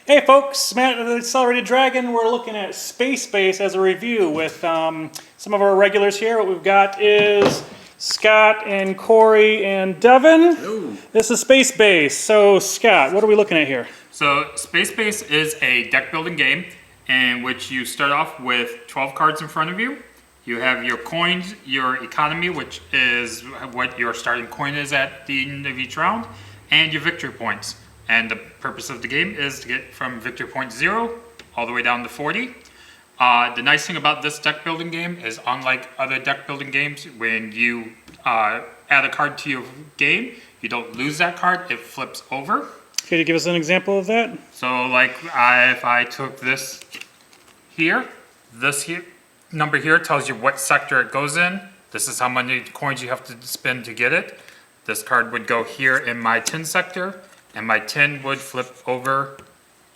Hey folks, Matt of the Accelerated Dragon. We're looking at Space Base as a review with some of our regulars here. What we've got is Scott and Corey and Devin. Hello. This is Space Base. So Scott, what are we looking at here? So Space Base is a deck building game in which you start off with 12 cards in front of you. You have your coins, your economy, which is what your starting coin is at the end of each round, and your victory points. And the purpose of the game is to get from victory point 0 all the way down to 40. The nice thing about this deck building game is, unlike other deck building games, when you add a card to your game, you don't lose that card, it flips over. Can you give us an example of that? So like if I took this here number here tells you what sector it goes in. This is how many coins you have to spend to get it. This card would go here in my 10 sector, and my 10 would flip over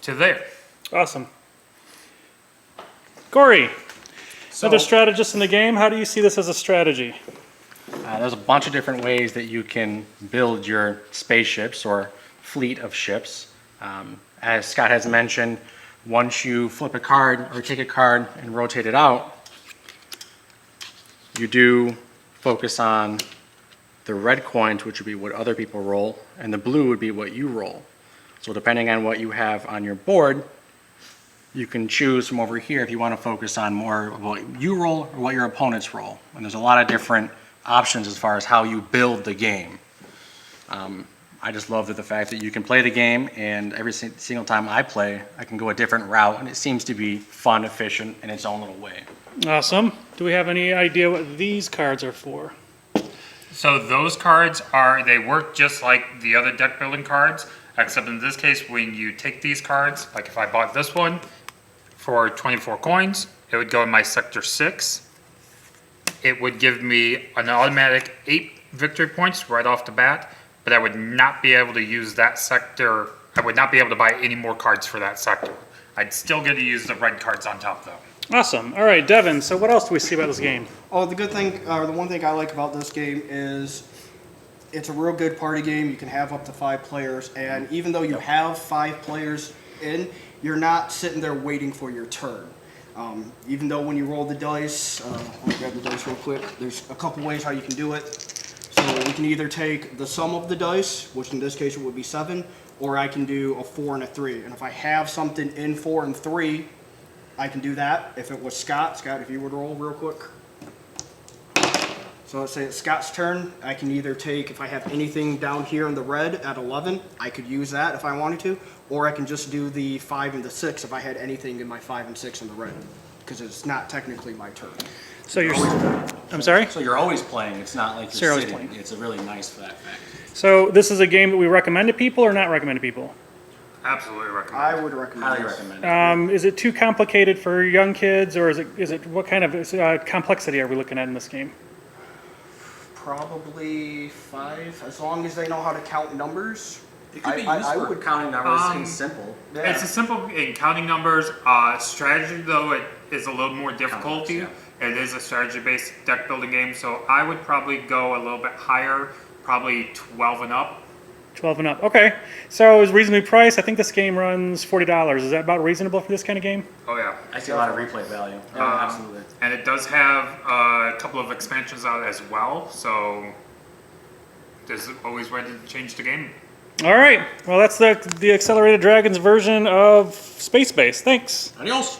to there. Awesome. Corey, So, another strategist in the game. How do you see this as a strategy? there's a bunch of different ways that you can build your spaceships or fleet of ships. As Scott has mentioned, once you flip a card or take a card and rotate it out, you do focus on the red coins, which would be what other people roll, and the blue would be what you roll. So depending on what you have on your board, you can choose from over here if you want to focus on more of what you roll or what your opponents roll. And there's a lot of different options as far as how you build the game. I just love the fact that you can play the game, and every single time I play, I can go a different route, and it seems to be fun, efficient in its own little way. Awesome. Do we have any idea what these cards are for? So those cards they work just like the other deck building cards, except in this case, when you take these cards, like if I bought this one for 24 coins, it would go in my sector 6. It would give me an automatic 8 victory points right off the bat, but I would not be able to use that sector. I would not be able to buy any more cards for that sector. I'd still get to use the red cards on top though. Awesome. All right, Devin, so what else do we see about this game? Oh, the good thing, or the one thing I like about this game is it's a real good party game. You can have up to 5 players, and even though you have 5 players in, you're not sitting there waiting for your turn. Even though when you roll the dice, let me grab the dice real quick. There's a couple ways how you can do it. So we can either take the sum of the dice, which in this case it would be 7, or I can do a 4 and a 3. And if I have something in 4 and 3, I can do that. If it was Scott, if you would roll real quick. So let's say it's Scott's turn. I can either take, if I have anything down here in the red at 11, I could use that if I wanted to, or I can just do the 5 and the 6 if I had anything in my 5 and 6 in the red, because it's not technically my turn. So you're, I'm sorry? So you're always playing. It's not like So you're you're always sitting. playing. It's a really nice for that fact. So this is a game that we recommend to people or not recommend to people? Absolutely recommend. I would recommend Highly this. recommend it. Is it too complicated for young kids, or is it what kind of complexity are we looking at in this game? Probably 5, as long as they know how to count numbers. It could be I used for would- counting numbers and simple. Yeah. It's a simple in counting numbers. Strategy though, it is a little more difficulty. Counts, It is a strategy-based deck building game, so I would probably go a little bit higher, probably 12 and up. 12 and up. Okay. So it's reasonably priced. I think this game runs $40. Is that about reasonable for this kind of game? Oh yeah. I see a lot of replay value. Yeah, absolutely. And it does have a couple of expansions out as well, so there's always way to change the game. All right. Well, that's the Accelerated Dragons version of Space Base. Thanks. Adios.